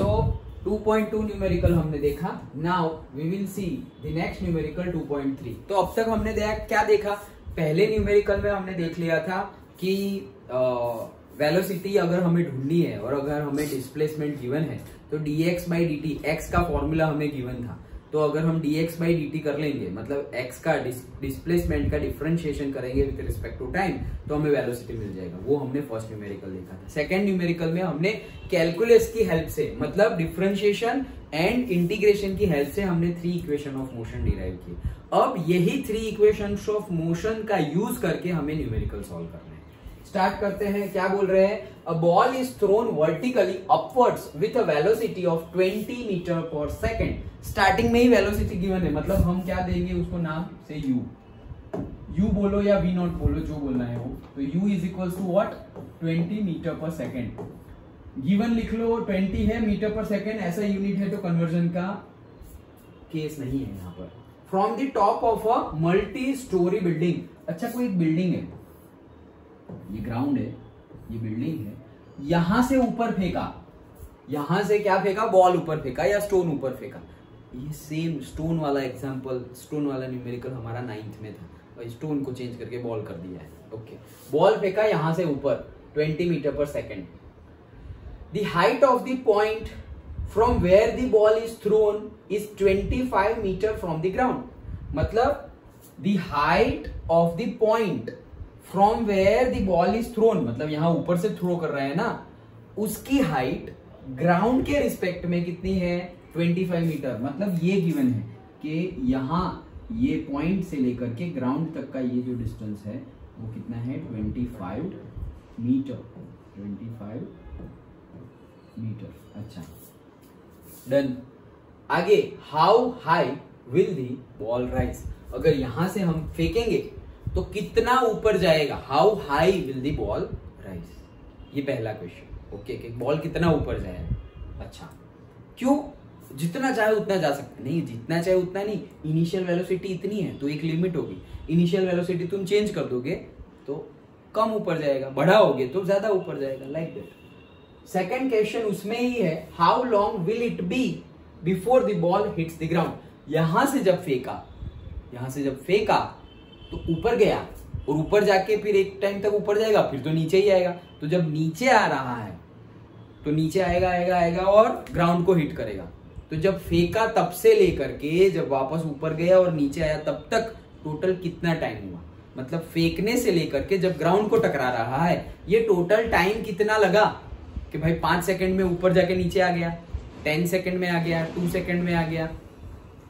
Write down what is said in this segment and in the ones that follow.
2.2 numerical हमने देखा। Now we will see the next numerical 2.3। तो अब तक हमने क्या देखा, पहले न्यूमेरिकल में हमने देख लिया था कि वेलोसिटी अगर हमें ढूंढनी है और अगर हमें डिस्प्लेसमेंट गिवन है तो dx बाई dt, x का फॉर्मूला हमें गिवन था, तो अगर हम dx बाई dt कर लेंगे, मतलब x का डिस्प्लेसमेंट का डिफरेंशिएशन करेंगे विद रिस्पेक्ट टू टाइम, तो हमें वेलोसिटी मिल जाएगा। वो हमने फर्स्ट न्यूमेरिकल देखा था। सेकंड न्यूमेरिकल में हमने कैलकुलस की हेल्प से, मतलब डिफरेंशिएशन एंड इंटीग्रेशन की हेल्प से हमने 3 इक्वेशन ऑफ मोशन डिराइव की। अब यही 3 इक्वेशन ऑफ मोशन का यूज करके हमें न्यूमेरिकल सॉल्व करना है। स्टार्ट करते हैं। क्या बोल रहे हैं, a ball is thrown vertically upwards with a velocity of 20 metre per second. Starting में ही वेलोसिटी गिवन है, मतलब हम क्या देंगे उसको नाम से u बोलो या v नॉट बोलो, जो बोलना है वो। तो u is equal to what, 20 metre per second. Given लिख लो 20 है मीटर पर सेकेंड, ऐसा यूनिट है तो कन्वर्जन का केस नहीं है यहाँ पर। From the top of a multi storey building. अच्छा, कोई एक बिल्डिंग है, ये ग्राउंड है, ये बिल्डिंग है, यहां से ऊपर फेंका, यहां से क्या फेंका, बॉल ऊपर फेंका या स्टोन ऊपर फेंका। ये सेम स्टोन वाला एग्जांपल, स्टोन वाला न्यूमेरिकल हमारा 9th में था, और स्टोन को चेंज करके बॉल कर दिया है। ओके, बॉल फेंका यहां से ऊपर 20 metre per second. The height of the point from where the ball is thrown is 25 metre from the ground. मतलब the height of the point from where the ball is thrown, मतलब यहां ऊपर से throw कर रहा है ना, उसकी हाइट ग्राउंड के रिस्पेक्ट में कितनी है, 25 मीटर। मतलब ये गिवन है कि यहां ये पॉइंट से लेकर के ग्राउंड तक का ये जो डिस्टेंस है वो कितना है, 25 मीटर। 25 मीटर। अच्छा, डन। आगे, how high will the ball rise. अगर यहां से हम फेंकेंगे तो कितना ऊपर जाएगा, how high will the ball rise, ये पहला क्वेश्चन। ओके, बॉल कितना ऊपर जाएगा। अच्छा, क्यों, जितना चाहे उतना जा सकते नहीं, जितना चाहे उतना नहीं, इनिशियल वेलोसिटी इतनी है तो एक लिमिट होगी। इनिशियल वेलोसिटी तुम चेंज कर दोगे तो कम ऊपर जाएगा, बढ़ाओगे तो ज्यादा ऊपर जाएगा, लाइक दैट। सेकंड क्वेश्चन उसमें ही है, how long will it be before the ball hits the ground. यहां से जब फेंका तो ऊपर गया, और ऊपर जाके फिर एक टाइम तक ऊपर जाएगा, फिर तो नीचे ही आएगा। तो जब नीचे आ रहा है तो नीचे आएगा और ग्राउंड को हिट करेगा। तो जब फेंका तब से लेकर के जब वापस ऊपर गया और नीचे आया तब तक टोटल कितना टाइम हुआ, मतलब फेंकने से लेकर के जब ग्राउंड को टकरा रहा है ये टोटल टाइम कितना लगा, कि भाई 5 सेकंड में ऊपर जाके नीचे आ गया, 10 सेकंड में आ गया, 2 सेकंड में आ गया।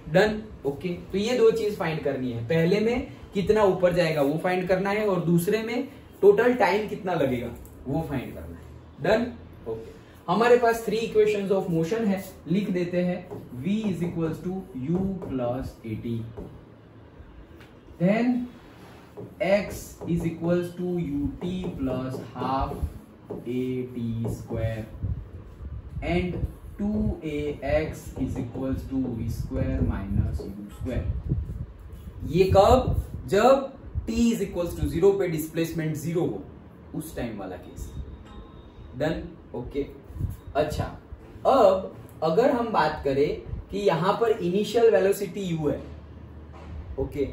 डन। ओके, तो ये 2 चीज फाइंड करनी है। पहले में कितना ऊपर जाएगा वो फाइंड करना है, और दूसरे में टोटल टाइम कितना लगेगा वो फाइंड करना है। डन। ओके, हमारे पास 3 इक्वेशंस ऑफ मोशन है, लिख देते हैं। v is equal to u plus at, then x is equal to ut plus half at square, and 2ax is equal to v square minus u square. ये कब, जब t is equal to 0 पे displacement 0 हो, उस time वाला case. Done. Okay, अच्छा, अब अगर हम बात करें कि यहां पर इनिशियल वेलोसिटी u है, ओके,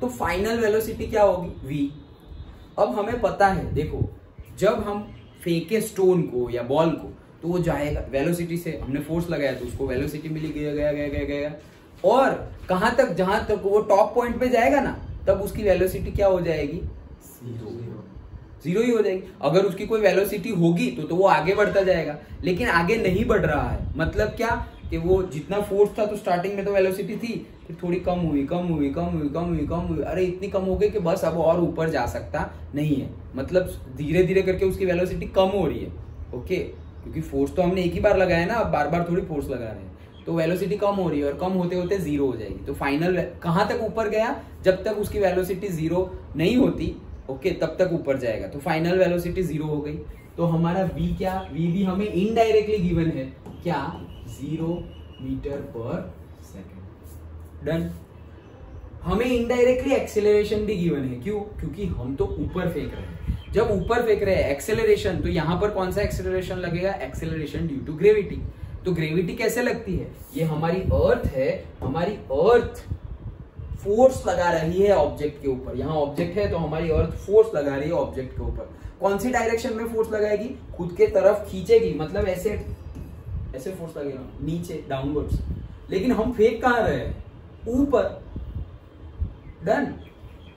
तो फाइनल वेलोसिटी क्या होगी, v। अब हमें पता है, देखो, जब हम फेंके स्टोन को या बॉल को तो वो जाएगा वेलोसिटी से, हमने फोर्स लगाया तो उसको वेलोसिटी मिली, गया, और कहां तक, जहां तक वो टॉप पॉइंट पे जाएगा ना, तब उसकी वेलोसिटी क्या हो जाएगी, 0 ही हो जाएगी। अगर उसकी कोई वेलोसिटी होगी तो वो आगे बढ़ता जाएगा, लेकिन आगे नहीं बढ़ रहा है। मतलब क्या, कि वो जितना फोर्स था तो स्टार्टिंग में तो वेलोसिटी थी, फिर थोड़ी कम हुई, अरे इतनी कम हो गई कि बस अब और ऊपर जा सकता नहीं है। मतलब धीरे धीरे करके उसकी वेलोसिटी कम हो रही है। ओके, क्योंकि फोर्स तो हमने एक ही बार लगाया ना, अब बार बार थोड़ी फोर्स लगा रहे हैं, तो वेलोसिटी कम हो रही है, और कम होते होते 0 हो जाएगी। तो फाइनल कहां तक ऊपर गया, जब तक उसकी वेलोसिटी 0 नहीं होती, ओके, तब तक ऊपर जाएगा। तो फाइनल वेलोसिटी 0 हो गई। तो हमारा v क्या, v भी हमें इनडायरेक्टली गिवन है, क्या, 0 मीटर पर सेकेंड। डन। हमें इनडायरेक्टली एक्सेलरेशन भी गिवन है, क्यों, क्योंकि हम तो ऊपर फेंक रहे हैं। जब ऊपर फेंक रहे हैं एक्सेलरेशन, तो यहां पर कौन सा एक्सेलरेशन लगेगा, एक्सेलरेशन ड्यू टू ग्रेविटी। तो ग्रेविटी कैसे लगती है, ये हमारी अर्थ है, हमारी अर्थ फोर्स लगा रही है ऑब्जेक्ट के ऊपर। यहाँ ऑब्जेक्ट है तो हमारी अर्थ फोर्स लगा रही है ऑब्जेक्ट के ऊपर। कौन सी डायरेक्शन में फोर्स लगाएगी, खुद के तरफ खींचेगी, मतलब ऐसे ऐसे फोर्स लगेगा नीचे डाउनवर्ड्स। लेकिन हम फेंक कहां रहे हैं, ऊपर। डन।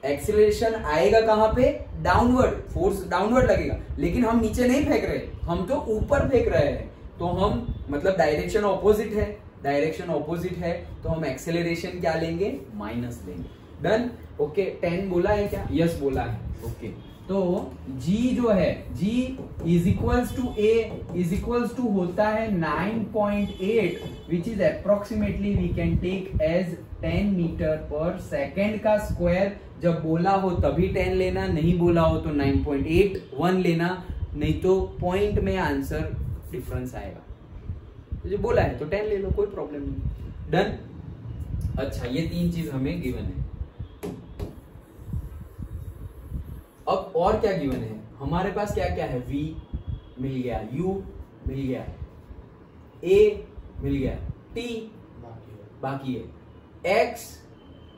एक्सीलरेशन आएगा कहां पे, डाउनवर्ड, फोर्स डाउनवर्ड लगेगा, लेकिन हम नीचे नहीं फेंक रहे, हम तो ऊपर फेंक रहे हैं। तो हम मतलब डायरेक्शन ऑपोजिट है, डायरेक्शन ऑपोजिट है तो हम एक्सेलरेशन क्या लेंगे, माइनस लेंगे। डन। ओके 10 बोला है क्या, यस बोला है। ओके तो G जो है, G is equals to A is equals to होता है 9.8 which is approximately we can take as 10 metre per second का स्क्वायर। जब बोला हो तभी 10 लेना, नहीं बोला हो तो 9.81 लेना, नहीं तो पॉइंट में आंसर डिफरेंस आएगा। तो जो बोला है तो 10 ले लो, कोई प्रॉब्लम नहीं। डन। अच्छा ये 3 चीज हमें गिवन है। अब और क्या गिवन है हमारे पास, क्या क्या है, V मिल गया, U मिल गया, A मिल गया, T बाकी है,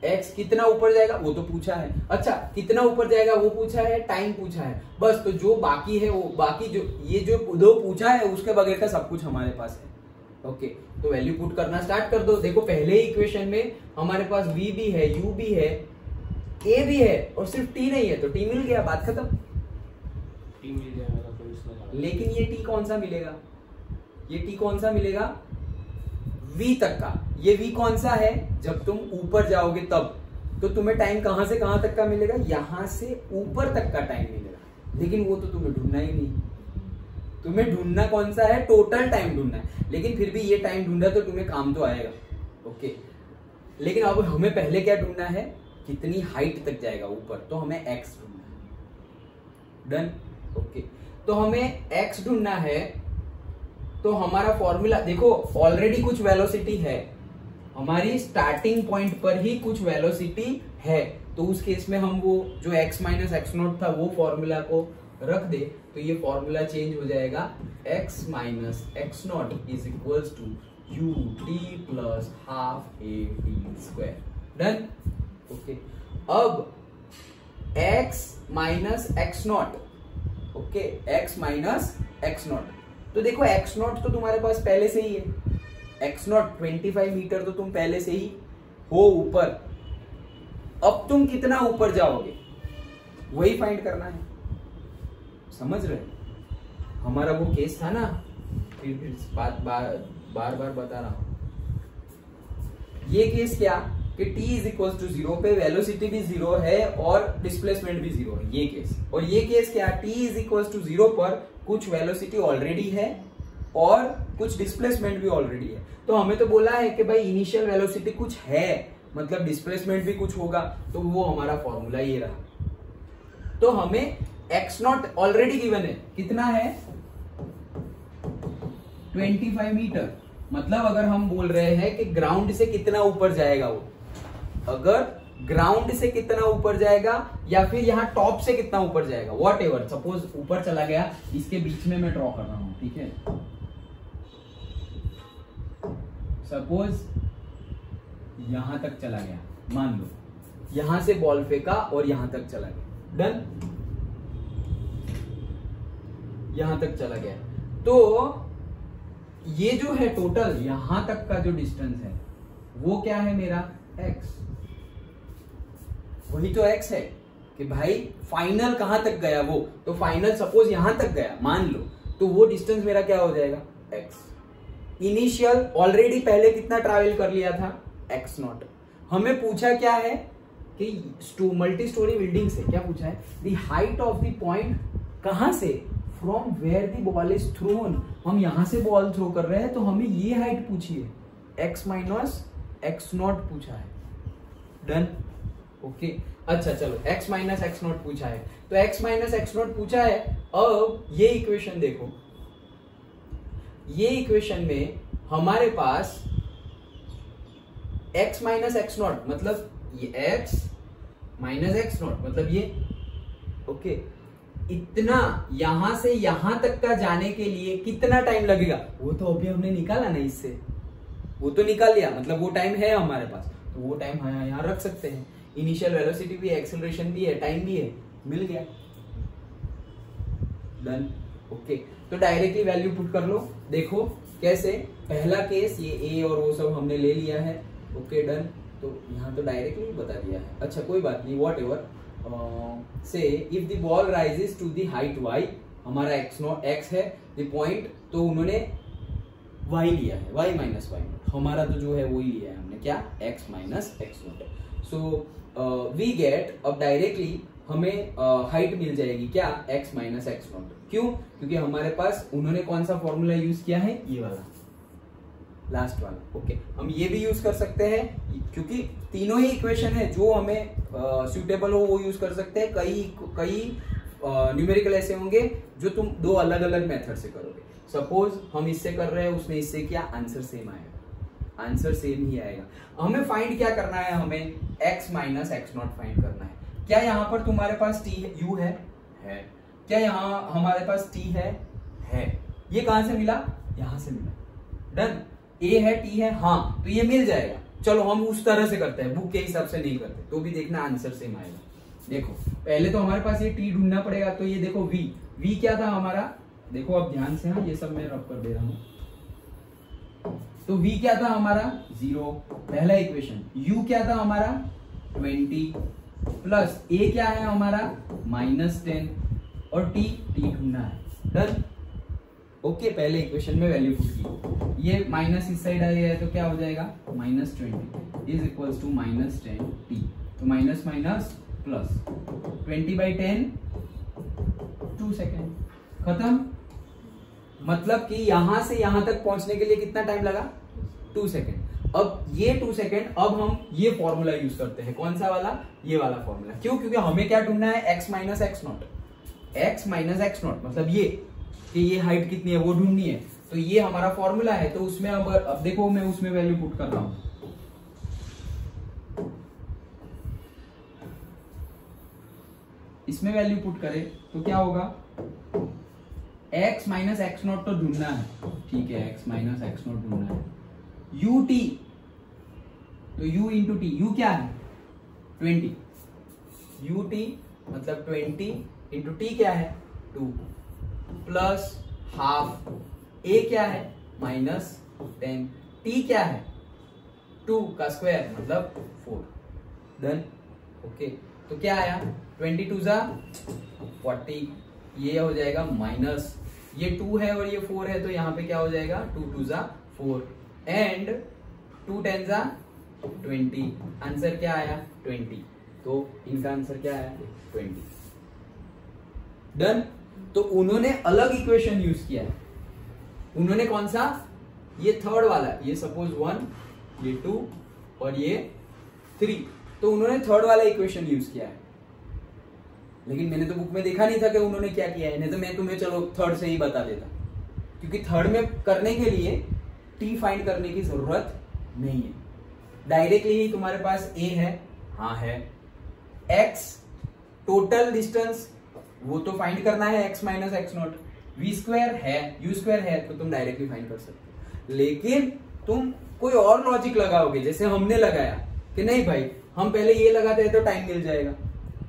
X कितना ऊपर जाएगा वो तो पूछा है। अच्छा कितना ऊपर जाएगा वो पूछा है, टाइम पूछा है, बस। तो जो बाकी है वो बाकी जो ये जो दो पूछा है उसके बगैर का सब कुछ हमारे पास है। ओके तो वैल्यू पुट करना स्टार्ट कर दो। देखो पहले ही इक्वेशन में हमारे पास V भी है, U भी है, A भी है और सिर्फ T नहीं है, तो T मिल गया, बात खत्म। T मिल जाएगा तो इसमें, लेकिन ये T कौन सा मिलेगा, ये T कौन सा मिलेगा, V तक का। ये V कौन सा है, जब तुम ऊपर जाओगे तब। तो तुम्हें टाइम कहां से कहां तक का मिलेगा, यहां से ऊपर तक का टाइम मिलेगा। लेकिन वो तो तुम्हें ढूंढना ही नहीं, तुम्हें ढूंढना कौन सा है, टोटल टाइम ढूंढना है। लेकिन फिर भी ये टाइम ढूंढा तो तुम्हें काम तो आएगा। ओके लेकिन अब हमें पहले क्या ढूंढना है, कितनी हाइट तक जाएगा ऊपर, तो हमें x ढूंढना है। डन। ओके तो हमें x ढूंढना है, तो हमारा फॉर्मूला देखो, ऑलरेडी कुछ वेलोसिटी है, हमारी स्टार्टिंग पॉइंट पर ही कुछ वेलोसिटी है। तो उस केस में हम वो जो x माइनस एक्स नॉट था वो फॉर्मूला को रख दे, तो ये फॉर्मूला चेंज हो जाएगा, x minus x naught is equals to u t plus half a t square. Done. Okay अब x minus x naught, okay x minus x naught, तो देखो x नॉट तो तुम्हारे पास पहले से ही है, x नॉट 25 मीटर तो तुम पहले से ही हो ऊपर। अब तुम कितना ऊपर जाओगे वही फाइंड करना है, समझ रहे, हमारा वो केस था ना, फिर बात बार बार बता रहा हूं। ये केस क्या कि t इज इक्वल टू 0 पे वेलोसिटी भी 0 है और डिस्प्लेसमेंट भी 0 है, ये केस। और ये केस क्या, t इज इक्वल टू 0 पर कुछ वेलोसिटी ऑलरेडी है और कुछ डिस्प्लेसमेंट भी ऑलरेडी है। तो हमें तो बोला है कि भाई इनिशियल वेलोसिटी कुछ है, मतलब डिस्प्लेसमेंट भी कुछ होगा, तो वो हमारा फॉर्मूला ये रहा। तो हमें x नॉट ऑलरेडी गिवन है, कितना है 25 मीटर। मतलब अगर हम बोल रहे हैं कि ग्राउंड से कितना ऊपर जाएगा वो, अगर ग्राउंड से कितना ऊपर जाएगा या फिर यहाँ टॉप से कितना ऊपर जाएगा, वॉट एवर, सपोज ऊपर चला गया, इसके बीच में मैं ड्रॉ कर रहा हूं, ठीक है। सपोज यहां तक चला गया, मान लो यहां से बॉल फेंका और यहां तक चला गया। डन। यहां तक चला गया, तो ये जो है टोटल यहां तक का जो डिस्टेंस है वो क्या है मेरा, x। वही तो x है कि भाई फाइनल कहां तक गया वो, तो फाइनल सपोज यहां तक गया मान लो, तो वो डिस्टेंस मेरा क्या हो जाएगा, x। इनिशियल ऑलरेडी पहले कितना ट्रैवल कर लिया था, x नॉट। हमें पूछा क्या है कि मल्टी स्टोरी बिल्डिंग से क्या पूछा है, the height of the point, कहां से, from where the ball is thrown. हम यहां से बॉल थ्रो कर रहे हैं तो हमें ये हाइट पूछी है, x माइनस एक्स नॉट पूछा है। डन। ओके अच्छा चलो x माइनस एक्स नॉट पूछा है, तो x माइनस एक्स नॉट पूछा है। अब ये इक्वेशन देखो, ये इक्वेशन में हमारे पास x माइनस एक्स नॉट मतलब ये x माइनस एक्स नॉट मतलब ये, ओके इतना यहां से यहां तक का जाने के लिए कितना टाइम लगेगा, वो तो अभी हमने निकाला ना इससे, वो तो निकाल लिया, मतलब वो टाइम है हमारे पास, तो वो टाइम हम यहाँ रख सकते हैं। इनिशियल वेलोसिटी भी है, एक्सेलरेशन भी है, टाइम भी है, मिल गया, डन। ओके, तो डायरेक्टली वैल्यू पुट कर लो। देखो कैसे, पहला केस ये ए और वो सब हमने ले लिया है। ओके डन, तो यहाँ तो डायरेक्टली बता दिया है। अच्छा कोई बात नहीं, whatever. Say if the ball rises to the height y, हमारा x है द पॉइंट, तो उन्होंने y लिया है, y माइनस y नॉट, हमारा तो जो है वो ही लिया है हमने, क्या, x minus x naught. So we get, अब डायरेक्टली हमें हाइट मिल जाएगी, क्या, x माइनस x नॉट। क्यों? क्योंकि हमारे पास उन्होंने कौन सा फॉर्मूला यूज किया है, ये वाला, लास्ट वाला। ओके, हम ये भी यूज कर सकते हैं, क्योंकि तीनों ही इक्वेशन है, जो हमें सूटेबल हो वो यूज कर सकते हैं। कई न्यूमेरिकल ऐसे होंगे जो तुम दो अलग अलग मेथड से करोगे। सपोज हम इससे कर रहे हैं, उसने इससे किया, आंसर सेम आएगा, आंसर सेम ही आएगा। हमें फाइंड क्या करना है, हमें x minus x not find करना है। क्या यहाँ पर तुम्हारे पास t है, u है? क्या यहाँ हमारे पास t है? ये कहां से मिला, यहां से मिला, डन। a है, t है, हाँ, तो ये मिल जाएगा। चलो हम उस तरह से करते हैं, बुक के हिसाब से नहीं करते, तो भी देखना आंसर सेम आएगा। देखो पहले तो हमारे पास ये t ढूंढना पड़ेगा, तो ये देखो v क्या था हमारा, देखो अब ध्यान से, हाँ ये सब मैं रब कर दे रहा हूं। तो v क्या था हमारा, 0, पहला इक्वेशन। u क्या था हमारा, 20, प्लस a क्या है हमारा, -10, और t ढूंढना है, डन। ओके, पहले इक्वेशन में वैल्यू पुट की, ये माइनस इस साइड आ गया है, तो क्या हो जाएगा, -20 इज इक्वल्स टू -10t, तो माइनस माइनस प्लस 20/10, 2 सेकेंड, खत्म। मतलब कि यहां से यहां तक पहुंचने के लिए कितना टाइम लगा, 2 सेकेंड। अब ये 2 सेकेंड, अब हम ये फॉर्मूला यूज करते हैं, कौन सा वाला, ये वाला फॉर्मूला। क्यों? क्योंकि हमें क्या ढूंढना है, x minus x not, x minus x not, मतलब ये कि ये हाइट कितनी है वो ढूंढनी है। तो ये हमारा फॉर्मूला है, तो उसमें अब देखो मैं उसमें वैल्यू पुट कर रहा हूं। इसमें वैल्यू पुट करें तो क्या होगा, x माइनस x नॉट तो ढूंढना है, ठीक है, x माइनस x नॉट ढूंढना है। ut, तो u इंटू टी, u क्या है, 20, ut मतलब 20 इंटू टी क्या है, 2, प्लस हाफ, a क्या है, -10, t क्या है, 2 का स्क्वायर मतलब 4, डन। ओके, तो क्या आया, 22 ज़ा 40, ये हो जाएगा माइनस, ये 2 है और ये 4 है, तो यहाँ पे क्या हो जाएगा, 2 2 ज़ा 4, एंड 2 10 ज़ा 20, आंसर क्या आया, 20। तो इनका आंसर क्या आया, 20, डन। तो उन्होंने अलग इक्वेशन यूज किया है, उन्होंने कौन सा, ये थर्ड वाला, ये सपोज 1, ये 2 और ये 3, तो उन्होंने थर्ड वाला इक्वेशन यूज किया है। लेकिन मैंने तो बुक में देखा नहीं था कि उन्होंने क्या किया है, नहीं तो मैं तुम्हें चलो थर्ड से ही बता देता, क्योंकि थर्ड में करने के लिए टी फाइंड करने की जरूरत नहीं है, डायरेक्टली ही तुम्हारे पास ए है, हाँ है, एक्स टोटल डिस्टेंस वो तो फाइंड करना है, x minus x not, v square है, u स्क्वायर है, तो तुम डायरेक्टली फाइंड कर सकते हो। लेकिन तुम कोई और लॉजिक लगाओगे, जैसे हमने लगाया कि नहीं भाई हम पहले ये लगाते हैं तो टाइम मिल जाएगा,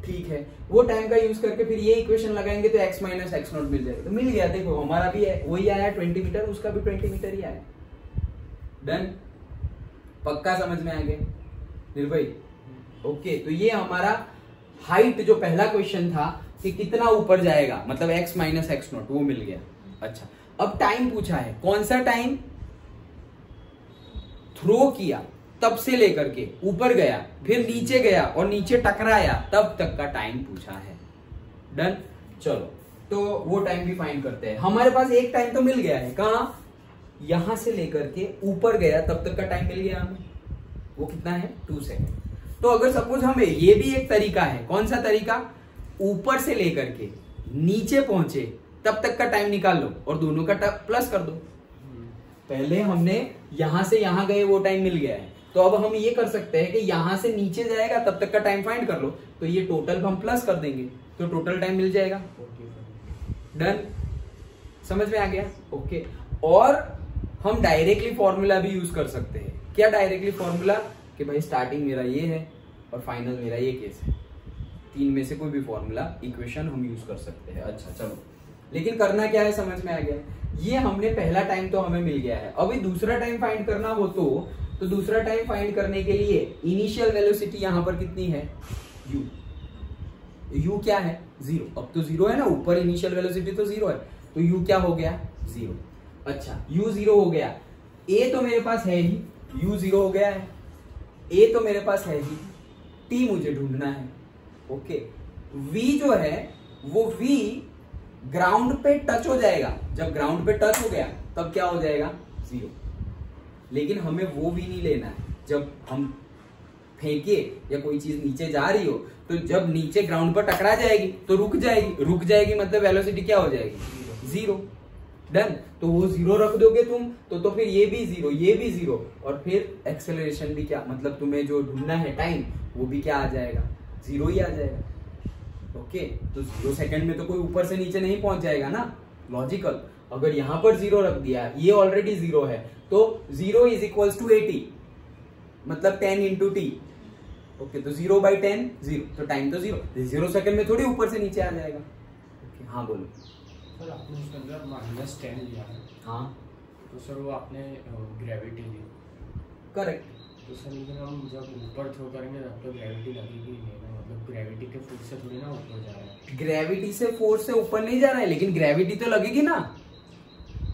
ठीक है, वो टाइम का यूज करके फिर ये इक्वेशन लगाएंगे तो x माइनस x नॉट मिल जाएगा, तो मिल गया। देखो हमारा भी है, वही आया 20 मीटर, उसका भी 20 मीटर ही आया, डन। पक्का समझ में आ गया निर्भय? ओके, तो ये हमारा हाइट जो पहला क्वेश्चन था कि कितना ऊपर जाएगा, मतलब x माइनस x नॉट, वो मिल गया। अच्छा, अब टाइम पूछा है, कौन सा टाइम, थ्रो किया तब से लेकर के ऊपर गया, फिर नीचे गया और नीचे टकराया, तब तक का टाइम पूछा है, डन। चलो तो वो टाइम भी फाइंड करते हैं। हमारे पास एक टाइम तो मिल गया है, कहां, यहां से लेकर के ऊपर गया तब तक का टाइम मिल गया हमें, वो कितना है, 2 सेकेंड। तो अगर सपोज हमें, ये भी एक तरीका है, कौन सा तरीका, ऊपर से लेकर के नीचे पहुंचे तब तक का टाइम निकाल लो और दोनों का प्लस कर दो। पहले हमने यहां से यहां गए, वो टाइम मिल गया है, तो अब हम ये कर सकते हैं कि यहां से नीचे जाएगा तब तक का टाइम फाइंड कर लो, तो ये टोटल हम प्लस कर देंगे तो टोटल टाइम मिल जाएगा। डन, समझ में आ गया? ओके। और हम डायरेक्टली फॉर्मूला भी यूज कर सकते हैं। क्या डायरेक्टली फॉर्मूला? कि भाई स्टार्टिंग मेरा ये है और फाइनल मेरा ये केस है, तीन में से कोई भी फॉर्मूला इक्वेशन हम यूज कर सकते हैं। अच्छा चलो, लेकिन करना क्या है समझ में आ गया। ये हमने पहला टाइम तो हमें मिल गया है, अभी दूसरा टाइम फाइंड करना हो तो दूसरा टाइम फाइंड करने के लिए इनिशियल वेलोसिटी यहां पर कितनी है? u। u क्या है? 0। अब तो 0 है ना, ऊपर इनिशियल वेलोसिटी तो 0 है, तो u क्या हो गया? 0। अच्छा, u 0 हो गया, a तो मेरे पास है ही, u 0 हो गया है, a तो मेरे पास है ही, t मुझे ढूंढना है। ओके, v जो है वो v ग्राउंड पे टच हो जाएगा, जब ग्राउंड पे टच हो गया तब क्या हो जाएगा? 0। लेकिन हमें वो भी नहीं लेना है, जब हम फेंके या कोई चीज नीचे जा रही हो तो जब नीचे ग्राउंड पर टकरा जाएगी तो रुक जाएगी मतलब वेलोसिटी क्या हो जाएगी? 0। डन, तो वो 0 रख दोगे तुम तो फिर ये भी 0, ये भी 0, और फिर एक्सेलरेशन भी क्या, मतलब तुम्हें जो ढूंढना है टाइम वो भी क्या आ जाएगा? 0 ही आ जाएगा। ओके, तो 0 सेकंड में तो कोई ऊपर से नीचे नहीं पहुंच जाएगा ना, लॉजिकल। अगर यहां पर 0 रख दिया, ये ऑलरेडी 0 है, तो 0 इज इक्वल्स टू 80, मतलब 10 इंटू टी। ओके, तो 0/10 0, तो टाइम तो 0 सेकंड में थोड़ी ऊपर से नीचे आ जाएगा। ओके, हाँ बोलो। सर आपने उसके अंदर -10 लिया है। हाँ, तो सर वो आपने ग्रेविटी ली। करेक्ट। तो सर लेकिन हम जब ऊपर थ्रो करेंगे तब तो ग्रेविटी लगेगी नहीं ना, मतलब ग्रेविटी के फोर्स से थोड़ी ना ऊपर जा रहा है। ग्रेविटी से फोर्स से ऊपर नहीं जा रहा है, लेकिन ग्रेविटी तो लगेगी ना।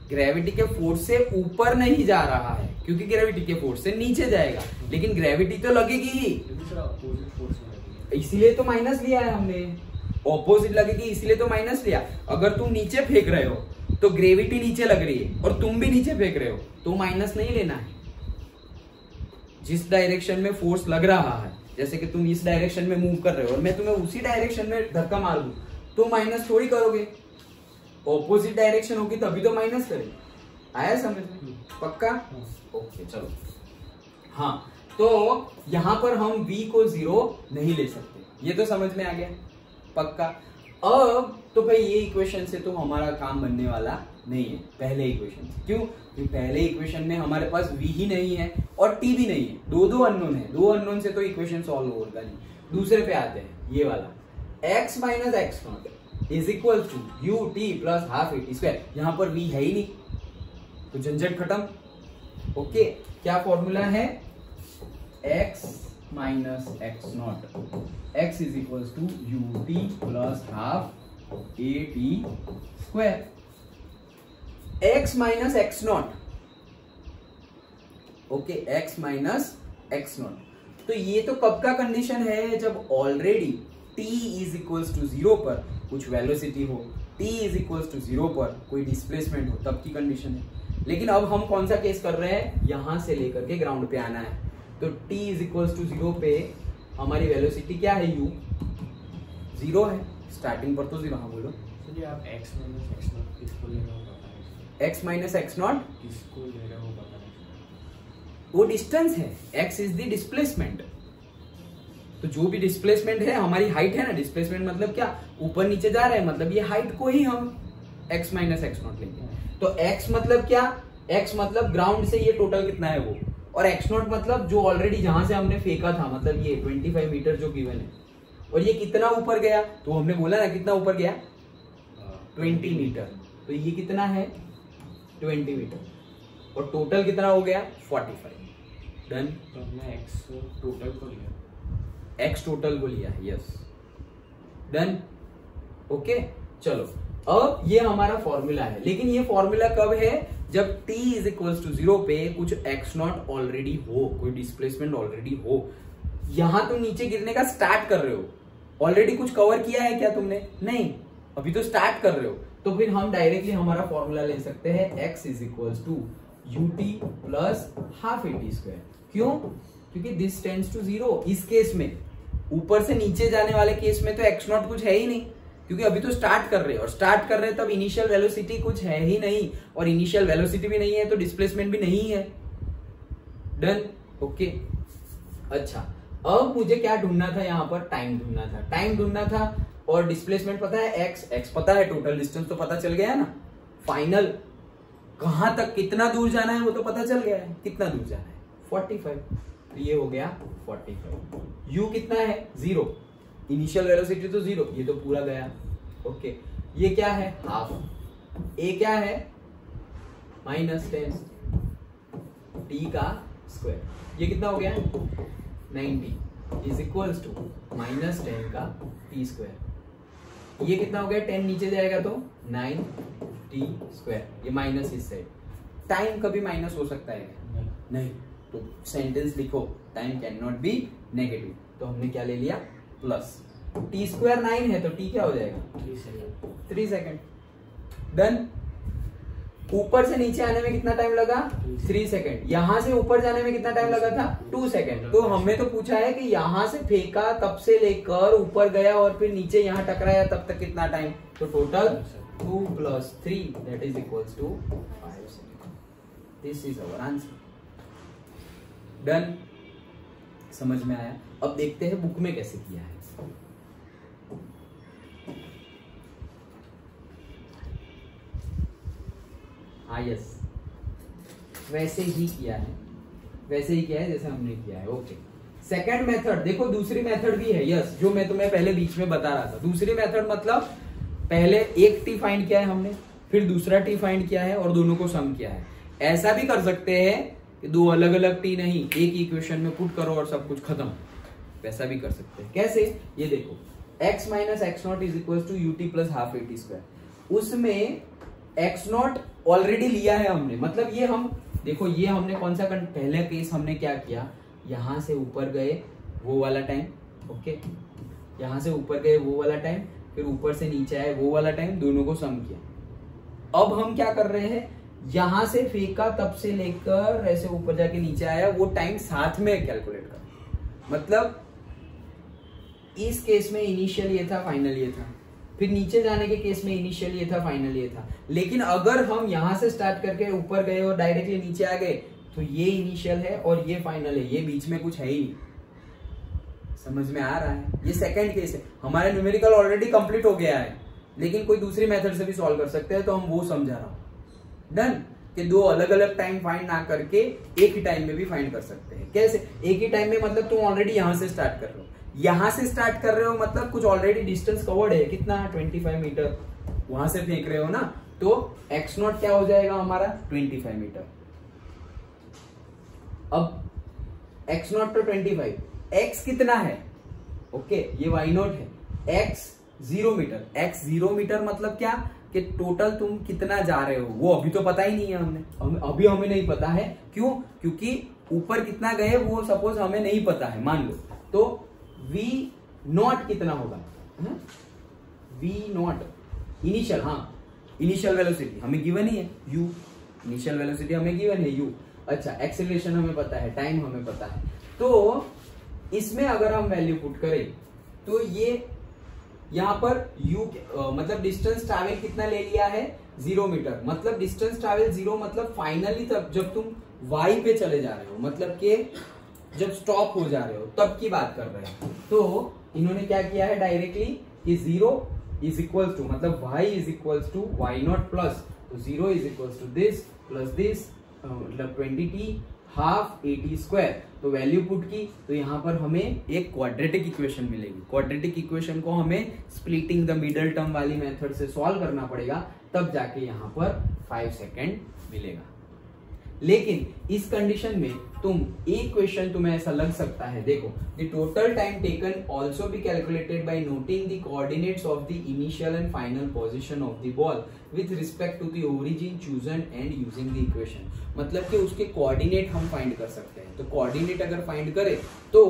ग्रेविटी के फोर्स से ऊपर नहीं जा रहा है, क्योंकि ग्रेविटी के फोर्स से नीचे जाएगा, लेकिन ग्रेविटी तो लगेगी ही, इसीलिए तो माइनस लिया है हमने। ऑपोजिट लगेगी इसलिए तो माइनस लिया। अगर तुम नीचे फेंक रहे हो तो ग्रेविटी नीचे लग रही है और तुम भी नीचे फेंक रहे हो तो माइनस नहीं लेना है। जिस डायरेक्शन में फोर्स लग रहा है, जैसे कि तुम इस डायरेक्शन में मूव कर रहे हो और मैं तुम्हें उसी डायरेक्शन में धक्का मार दूं तो माइनस थोड़ी करोगे, ऑपोजिट डायरेक्शन होगी तभी तो माइनस करेंगे। आया समझ में? पक्का? ओके चलो। हाँ, तो यहां पर हम v को 0 नहीं ले सकते, ये तो समझ में आ गया। पक्का। अब तो भाई ये इक्वेशन से तो हमारा काम बनने वाला नहीं है, पहले इक्वेशन से। क्यों? क्योंकि पहले इक्वेशन में हमारे पास v ही नहीं है और t भी नहीं है, दो अननोन है, दो अननोन से तो इक्वेशन सॉल्व होगा नहीं। दूसरे पे आते हैं, ये वाला x minus x naught is equal to u t plus half a t square. यहां पर v है ही नहीं तो झंझट खत्म। ओके, क्या फॉर्मूला है? x minus x naught, x is equal to u t plus half a t square. x minus x naught, okay, x minus x naught. तो ये तो कब का कंडीशन है? जब already t is equal to 0 पर कुछ वेलोसिटी हो, t इज इक्वल टू 0 पर कोई डिस्प्लेसमेंट हो, तब की कंडीशन है। लेकिन अब हम कौन सा केस कर रहे हैं? यहां से लेकर के ग्राउंड पे आना है, तो t इज इक्वल टू 0 पे हमारी वेलोसिटी क्या है? u 0 है, स्टार्टिंग पर तो 0। हाँ बोलो। चलिए आप x माइनस एक्स नॉट किसको ले रहे हो पता है? x माइनस एक्स नॉट किसको ले रहे हो पता है? वो डिस्टेंस है, x इज द डिस्प्लेसमेंट। तो जो भी डिस्प्लेसमेंट है, हमारी हाइट है ना, डिस्प्लेसमेंट मतलब क्या? ऊपर नीचे जा रहे हैं, मतलब ये हाइट को ही हम x माइनस एक्स नॉट लेंगे। तो x मतलब क्या? x मतलब ग्राउंड से ये टोटल कितना है वो, और x नॉट मतलब जो ऑलरेडी जहां से हमने फेंका था, मतलब ये 25 मीटर जो गिवन है। और ये कितना ऊपर गया? तो हमने बोला ना कितना ऊपर गया? 20 मीटर। तो ये कितना है? 20 मीटर। और टोटल कितना हो गया? 45। डन। तो हमने x टोटल को लिया, x टोटल को लिया है, यस। डन। ओके चलो, अब ये हमारा फॉर्मूला है, लेकिन ये फॉर्मूला कब है? जब t इज इक्वल टू 0 पे कुछ x नॉट ऑलरेडी हो, कोई डिस्प्लेसमेंट ऑलरेडी हो। यहां तुम नीचे गिरने का स्टार्ट कर रहे हो, ऑलरेडी कुछ कवर किया है क्या तुमने? नहीं, अभी तो स्टार्ट कर रहे हो। तो फिर हम डायरेक्टली हमारा फॉर्मूला ले सकते हैं, x is equal to u t plus half a t square. क्यों? क्योंकि दिस टेंड्स टू 0। इस केस में, ऊपर से नीचे जाने वाले केस में तो x नॉट कुछ है ही नहीं, क्योंकि अभी तो स्टार्ट कर रहे हैं, और स्टार्ट कर रहे हैं तब इनिशियल वेलोसिटी कुछ है ही नहीं, और इनिशियल वेलोसिटी भी नहीं है तो डिस्प्लेसमेंट भी नहीं है। डन। ओके अच्छा, अब मुझे क्या ढूंढना था यहाँ पर, टाइम ढूंढना था और डिस्प्लेसमेंट पता है x पता है, टोटल डिस्टेंस तो पता चल गया है ना, फाइनल कहां तक कितना दूर जाना है वो तो पता चल गया है, कितना दूर जाना है 45, तो ये हो गया 45। u कितना है 0, इनिशियल वेलोसिटी तो 0, ये तो पूरा गया। ओके ये क्या है हाफ, a क्या है -10 t का स्क्वायर, ये कितना हो गया 90 इज इक्वल्स टू -10 का t स्क्वायर, ये कितना हो गया 10 नीचे जाएगा तो 9t स्क्वायर, ये माइनस इस साइड, टाइम कभी माइनस हो सकता है नहीं, तो सेंटेंस लिखो time can not be negative, तो हमने क्या ले लिया प्लस, t स्क्वायर 9 है तो t क्या हो जाएगा 3 सेकेंड। डन, ऊपर से नीचे आने में कितना टाइम लगा 3 सेकेंड, यहां से ऊपर जाने में कितना टाइम लगा था 2 सेकेंड। तो हमें तो पूछा है कि यहां से फेंका तब से लेकर ऊपर गया और फिर नीचे यहां टकराया तब तक कितना टाइम, तो total 2 + 3 that is equals to 5 second. This is our answer. Done, समझ में आया। अब देखते हैं बुक में कैसे किया है। हाँ यस, वैसे ही किया है जैसे हमने किया है। ओके सेकंड मेथड देखो, दूसरी मेथड भी है यस, जो मैं तुम्हें पहले बीच में बता रहा था। दूसरी मेथड मतलब पहले एक टी फाइंड किया है हमने, फिर दूसरा टी फाइंड किया है और दोनों को सम किया है। ऐसा भी कर सकते हैं कि दो अलग अलग टी नहीं, एक इक्वेशन में पुट करो और सब कुछ खत्म, वैसा भी कर सकते हैं। कैसे, ये देखो x - x0 is equal to ut + ½ at square, उसमें x0 ऑलरेडी लिया है हमने, मतलब ये हम देखो, ये हमने कौन सा पहले केस हमने क्या किया, यहां से ऊपर गए वो वाला टाइम, ओके यहां से ऊपर गए वो वाला टाइम, फिर ऊपर से नीचे आए वो वाला टाइम, दोनों को सम किया। अब हम क्या कर रहे हैं, यहां से फेंका तब से लेकर ऐसे ऊपर जाके नीचे आया वो टाइम साथ में कैलकुलेट कर, मतलब इस केस में इनिशियल ये था, फाइनल ये था, फिर नीचे जाने के केस में इनिशियल ये था, फाइनल ये था। लेकिन अगर हम यहां से स्टार्ट करके ऊपर गए और डायरेक्टली नीचे आ गए तो ये इनिशियल है और ये फाइनल है, ये बीच में कुछ है ही नहीं। समझ में आ रहा है? ये सेकंड केस है। हमारा न्यूमेरिकल ऑलरेडी कंप्लीट हो गया है, लेकिन कोई दूसरी मेथड से भी सॉल्व कर सकते हैं, तो हम वो समझा रहा हूं। डन, कि दो अलग अलग टाइम फाइंड ना करके एक ही टाइम में भी फाइंड कर सकते हैं। कैसे एक ही टाइम में, मतलब तुम ऑलरेडी यहां से स्टार्ट कर रहे हो, यहां से स्टार्ट कर रहे हो मतलब कुछ ऑलरेडी डिस्टेंस कवर्ड है, कितना 25 मीटर, वहां से फेंक रहे हो ना, तो x0 क्या हो जाएगा हमारा 25 मीटर। अब x0 तो 25, x कितना है, ओके ये y0 है, x 0 मीटर, x 0 मीटर मतलब क्या कि टोटल तुम कितना जा रहे हो वो अभी तो पता ही नहीं है अभी हमें नहीं पता है। क्यों? क्योंकि ऊपर कितना गए वो सपोज हमें नहीं पता है, मान लो, तो v0 कितना होगा, v0 इनिशियल, हाँ इनिशियल वेलोसिटी हमें गिवन ही है u, इनिशियल वेलोसिटी हमें गिवन है u। अच्छा एक्सेलरेशन हमें पता है, टाइम हमें पता है, तो इसमें अगर हम वैल्यू पुट करें तो ये यहां पर u मतलब डिस्टेंस ट्रैवल कितना ले लिया है 0 मीटर, मतलब डिस्टेंस ट्रैवल 0 मतलब फाइनली तब जब तुम y पे चले जा रहे हो, मतलब के जब स्टॉप हो जा रहे हो तब की बात कर रहे हैं। तो इन्होंने क्या किया है डायरेक्टली कि 0 इज इक्वल टू, मतलब y is equal to y0 plus, तो 0 is equal to this plus this, मतलब 20t हाफ at स्क्वायर। तो वैल्यू पुट की तो यहाँ पर हमें एक क्वाड्रेटिक इक्वेशन मिलेगी। क्वाड्रेटिक इक्वेशन को हमें स्प्लिटिंग द मिडल टर्म वाली मेथड से सॉल्व करना पड़ेगा, तब जाके यहाँ पर 5 सेकेंड मिलेगा। लेकिन इस कंडीशन में तुम एक क्वेश्चन तुम्हें ऐसा लग सकता है, देखो the total time taken also be calculated by noting the coordinates of the initial and final position of the ball with respect to the origin chosen and using the equation, मतलब कि उसके coordinate हम find कर सकते हैं। तो coordinate अगर find करें तो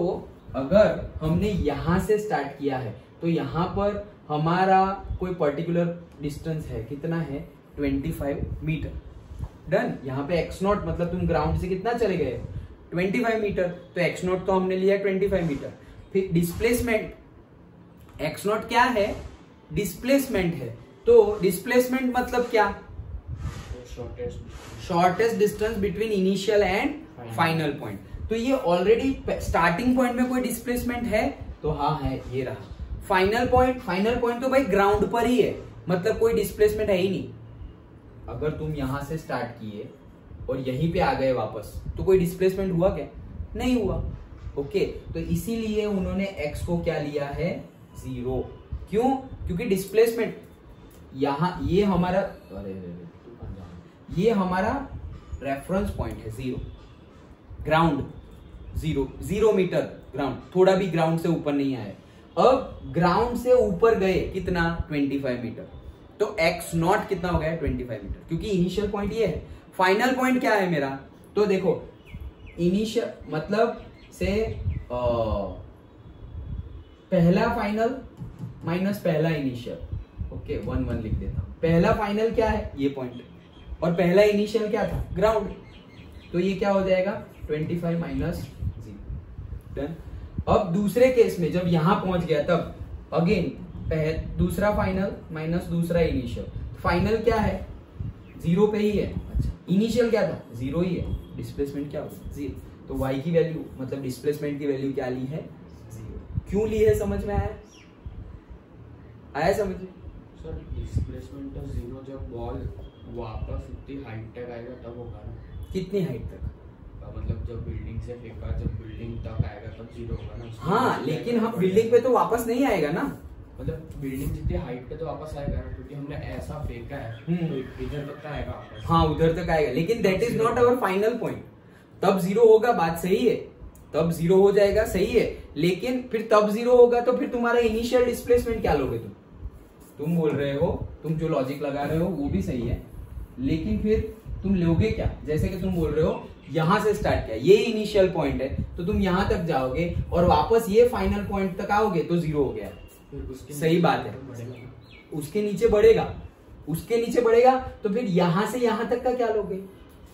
अगर हमने यहां से स्टार्ट किया है तो यहाँ पर हमारा कोई पर्टिकुलर डिस्टेंस है, कितना है 25 मीटर। डन, यहाँ पे x0 मतलब तुम ग्राउंड से कितना चले गए 25 मीटर, तो x0 तो हमने लिया 25 मीटर। फिर डिस्प्लेसमेंट, x0 क्या है डिस्प्लेसमेंट है, तो डिस्प्लेसमेंट मतलब क्या, shortest distance between initial and final point. तो ये ऑलरेडी स्टार्टिंग पॉइंट में कोई डिस्प्लेसमेंट है, तो हाँ है, ये रहा फाइनल पॉइंट तो भाई ग्राउंड पर ही है, मतलब कोई डिस्प्लेसमेंट है ही नहीं। अगर तुम यहां से स्टार्ट किए और यहीं पे आ गए वापस, तो कोई डिस्प्लेसमेंट हुआ क्या? नहीं हुआ। ओके, तो इसीलिए उन्होंने x को क्या लिया है? 0। क्यों? क्योंकि डिस्प्लेसमेंट यहां, ये हमारा, ये हमारा रेफरेंस पॉइंट है 0, ग्राउंड 0 मीटर ग्राउंड, थोड़ा भी ग्राउंड से ऊपर नहीं आया। अब ग्राउंड से ऊपर गए कितना? 25 मीटर, तो x नॉट कितना हो गया? 25 मीटर, क्योंकि इनिशियल पॉइंट ये है। फाइनल पॉइंट क्या है मेरा? तो देखो इनिशियल मतलब से पहला फाइनल माइनस पहला इनिशियल, ओके 1 लिख देता हूं। पहला फाइनल क्या है? ये पॉइंट, और पहला इनिशियल क्या था? ग्राउंड, तो ये क्या हो जाएगा? 25 माइनस 0। अब दूसरे केस में जब यहां पहुंच गया, तब अगेन दूसरा फाइनल माइनस दूसरा इनिशियल, फाइनल क्या है? 0 पे ही है। अच्छा, इनिशियल क्या था? 0 ही है, डिस्प्लेसमेंट क्या होगा? 0। तो y की वैल्यू मतलब डिस्प्लेसमेंट की वैल्यू क्या ली है? 0। क्यों ली है? समझ में आया? समझ में? सर डिस्प्लेसमेंट तो 0 जब बॉल वापस उतनी हाइट तक आएगा तब होगा ना? कितनी हाइट तक? मतलब जब बिल्डिंग से फेंका, जब बिल्डिंग तक आएगा तब 0 होगा ना? हाँ, लेकिन हम बिल्डिंग पे तो वापस नहीं आएगा ना, मतलब बिल्डिंग जितनी हाइट पे तो वापस आएगा ना, क्योंकि हमने ऐसा फेंका है तो इधर तक आएगा वापस। हाँ, उधर तक आएगा, लेकिन that is not our final point. तब 0 होगा, बात सही है, तब 0 हो जाएगा, सही है, लेकिन फिर तब 0 होगा तो फिर तुम्हारा इनिशियल डिस्प्लेसमेंट क्या लोगे? तुम बोल रहे हो, तुम जो लॉजिक लगा रहे हो वो भी सही है, लेकिन फिर तुम लोगे क्या? जैसे कि तुम बोल रहे हो यहां से स्टार्ट किया, ये इनिशियल पॉइंट है, तो तुम यहां तक जाओगे और वापस ये फाइनल पॉइंट तक आओगे तो 0 हो गया। सही बात है, उसके नीचे बढ़ेगा, उसके नीचे बढ़ेगा, तो फिर यहां से यहां तक का क्या लोगे?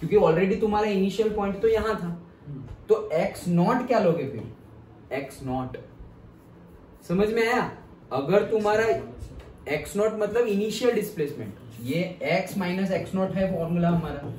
क्योंकि ऑलरेडी तुम्हारा इनिशियल पॉइंट तो यहां था, तो x नॉट क्या लोगे? फिर x नॉट, समझ में आया? अगर तुम्हारा x नॉट मतलब इनिशियल डिस्प्लेसमेंट, ये x माइनस एक्स नॉट है फॉर्मूला हमारा।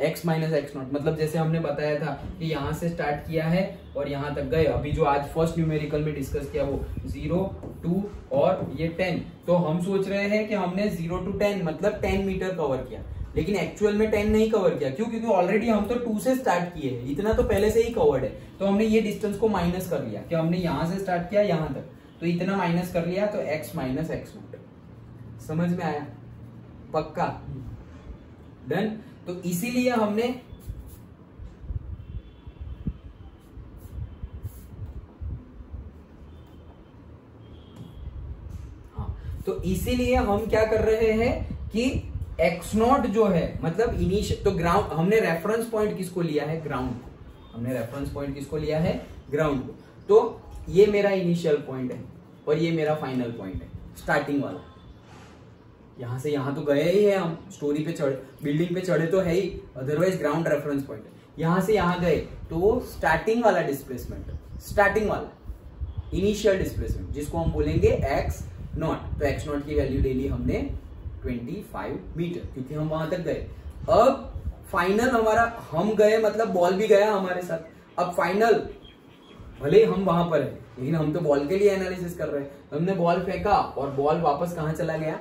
x माइनस एक्स नॉट मतलब जैसे हमने बताया था कि यहां से स्टार्ट किया है और यहां तक गए, अभी जो आज फर्स्ट न्यूमेरिकल में डिस्कस किया वो 0, 2 और ये 10। तो हम सोच रहे हैं कि हमने 0 to 10 मतलब 10 मीटर कवर किया, लेकिन एक्चुअल में 10 नहीं कवर किया। क्यों? क्योंकि ऑलरेडी हम तो 2 से स्टार्ट किए हैं, इतना तो पहले से ही कवर्ड है, तो हमने ये डिस्टेंस को माइनस कर लिया कि हमने यहां से स्टार्ट किया यहां तक, तो इतना माइनस कर लिया, तो x माइनस एक्स नॉट। समझ में आया? पक्का? डन। तो इसीलिए हमने तो इसीलिए हम क्या कर रहे हैं कि x नॉट जो है मतलब इनिशियल, तो ग्राउंड हमने रेफरेंस पॉइंट किसको लिया है? ग्राउंड को। हमने रेफरेंस पॉइंट किसको लिया है? ग्राउंड को। तो ये मेरा इनिशियल पॉइंट है और ये मेरा फाइनल पॉइंट है, स्टार्टिंग वाला। यहां से यहां तो गए ही है हम, स्टोरी पे चढ़े, बिल्डिंग पे चढ़े तो है ही, अदरवाइज ग्राउंड रेफरेंस पॉइंट है। यहां से यहां गए तो वो स्टार्टिंग वाला डिस्प्लेसमेंट, स्टार्टिंग वाला इनिशियल डिस्प्लेसमेंट, जिसको हम बोलेंगे एक्स नॉट। तो एक्स नॉट की वैल्यू ले ली हमने 25 मीटर, क्योंकि हम वहां तक गए। अब फाइनल हमारा, हम गए मतलब बॉल भी गया हमारे साथ। अब फाइनल भले हम वहां पर है, लेकिन हम तो बॉल के लिए एनालिसिस कर रहे हैं। हमने बॉल फेंका और बॉल वापस कहां चला गया?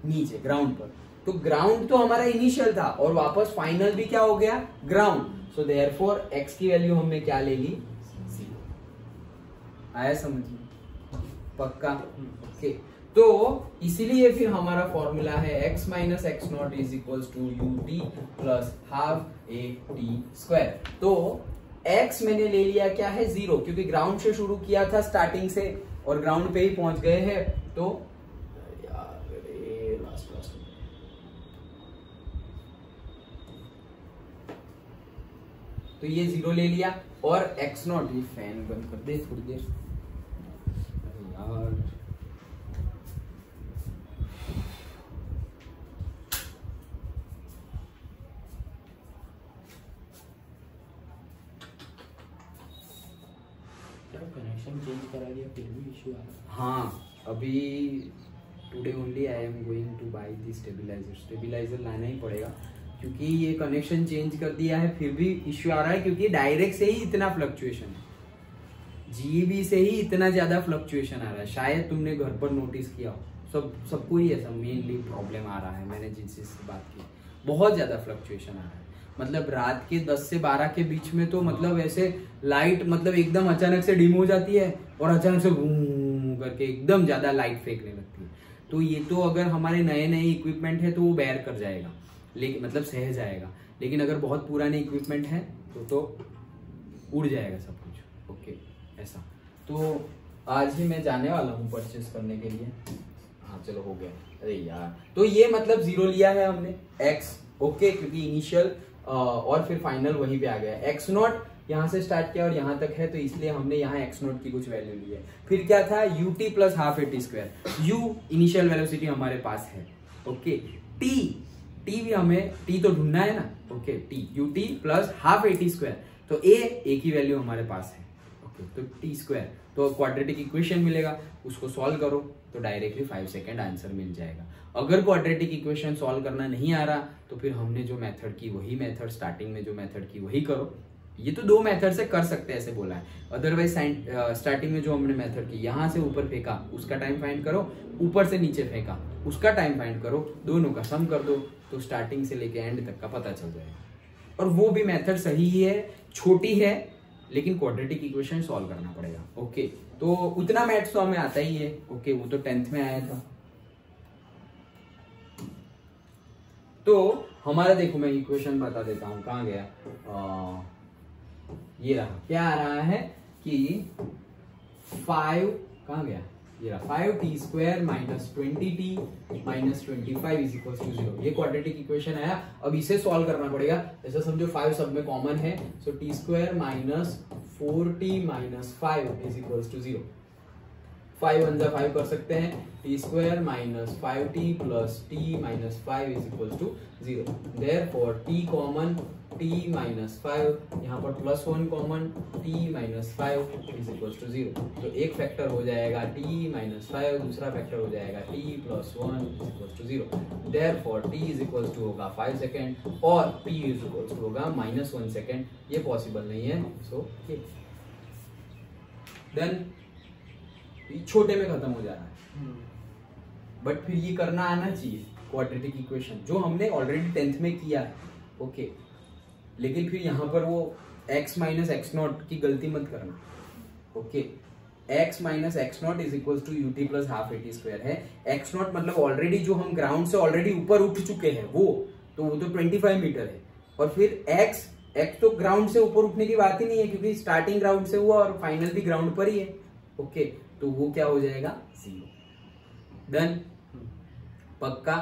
नीचे, ग्राउंड पर। तो ग्राउंड तो हमारा इनिशियल था और वापस फाइनल भी क्या हो गया? ग्राउंड। सो देयरफॉर x की वैल्यू हमने क्या ले ली? 0। आया समझ में? पक्का? ओके। तो इसीलिए फिर हमारा फॉर्मूला है x minus x naught is equal to ut plus half a t square. तो x मैंने ले लिया क्या है? 0, क्योंकि ग्राउंड से शुरू किया था स्टार्टिंग से और ग्राउंड पे ही पहुंच गए हैं। तो तो ये 0 ले लिया और x नॉट, ये फैन बंद कर दे थोड़ी देर। अरे यार, कनेक्शन चेंज करा दिया फिर भी इशू आ रहा। हाँ, अभी today only I am going to buy the stabiliser. Stabiliser लाना ही पड़ेगा, क्योंकि ये कनेक्शन चेंज कर दिया है फिर भी इश्यू आ रहा है, क्योंकि डायरेक्ट से ही इतना फ्लक्चुएशन है, जीबी से ही इतना ज्यादा फ्लक्चुएशन आ रहा है। शायद तुमने घर पर नोटिस किया हो, सबको ही ऐसा मेनली प्रॉब्लम आ रहा है। मैंने जिन चीज से बात की बहुत ज्यादा फ्लक्चुएशन आ रहा है, मतलब रात के 10 से 12 के बीच में तो मतलब ऐसे लाइट मतलब एकदम अचानक से डिम हो जाती है और अचानक से घूम करके एकदम ज्यादा लाइट फेंकने लगती है। तो ये तो अगर हमारे नए नए इक्विपमेंट है तो वो बेयर कर जाएगा, लेकिन मतलब सह जाएगा, लेकिन अगर बहुत पुराने इक्विपमेंट है तो उड़ जाएगा सब कुछ। ओके ऐसा। तो आज ही मैं जाने वाला हूँ परचेस करने के लिए। हाँ चलो हो गया। अरे यार, तो ये मतलब 0 लिया है हमने x, ओके, क्योंकि इनिशियल और फिर फाइनल वहीं पे आ गया। x नॉट यहाँ से स्टार्ट किया और यहाँ तक है, तो इसलिए हमने यहाँ x नॉट की कुछ वैल्यू ली है। फिर क्या था, ut plus half at square. u initial velocity हमारे पास है, ओके। t भी हमें t तो ढूंढना है ना, okay. t ut plus half at square, तो a की वैल्यू हमारे पास है, ओके। तो t स्क्वायर, तो क्वाड्रेटिक इक्वेशन मिलेगा, उसको सॉल्व करो तो डायरेक्टली 5 सेकेंड आंसर मिल जाएगा। अगर क्वाड्रेटिक इक्वेशन सॉल्व करना नहीं आ रहा तो फिर हमने जो मेथड की वही मेथड, स्टार्टिंग में जो मेथड की वही करो। ये तो 2 मेथड से कर सकते हैं ऐसे बोला है, अदरवाइज स्टार्टिंग में जो हमने मेथड की, यहां से ऊपर फेंका उसका टाइम फाइंड करो, ऊपर से नीचे फेंका उसका टाइम फाइंड करो, दोनों का सम कर दो तो स्टार्टिंग से लेके एंड तक का पता चल जाएगा। और वो भी मेथड सही है, छोटी है, लेकिन क्वाड्रेटिक इक्वेशन सॉल्व करना पड़ेगा, ओके। तो उतना मैथ्स तो हमें आता ही है, ओके, वो तो 10th में आया था। तो हमारा देखो, मैं इक्वेशन बता देता हूं, कहां गया, ये रहा। क्या आ रहा है कि 5 कहां गया, ये रहा 5t square minus 20t minus 25 is equal to 0। ये क्वाड्रेटिक इक्वेशन आया। अब इसे सॉल्व करना पड़ेगा। ऐसा समझो 5 सब में कॉमन है, so t square minus 4t minus 5 is equal to 0। 5 1 जा 5 कर सकते हैं, t square minus 5t plus t minus 5 is equal to 0। Therefore t common, t minus 5, यहाँ पर plus 1 common, t minus 5 is equal to 0। तो एक factor हो जाएगा t माइनस 5, दूसरा फैक्टर हो जाएगा t plus 1 is equal to 0। Therefore t is equal to होगा 5 सेकेंड और t इज इक्वल टू होगा माइनस 1 सेकेंड। ये पॉसिबल नहीं है, सो देन छोटे में खत्म हो जा रहा है, बट फिर ये करना आना चाहिए क्वाड्रेटिक इक्वेशन, जो हमने ऑलरेडी 10th में किया है, ओके। लेकिन फिर यहाँ पर वो x माइनस एक्स नॉट की गलती मत करना, okay. x minus x naught is equal to u t plus half a t square है। एक्स नॉट मतलब ऑलरेडी जो हम ग्राउंड से ऑलरेडी ऊपर उठ चुके हैं वो तो 25 मीटर है, और फिर x तो ग्राउंड से ऊपर उठने की बात ही नहीं है, क्योंकि स्टार्टिंग ग्राउंड से हुआ और फाइनल भी ग्राउंड पर ही है, ओके। तो वो क्या हो जाएगा, 0। डन, पक्का।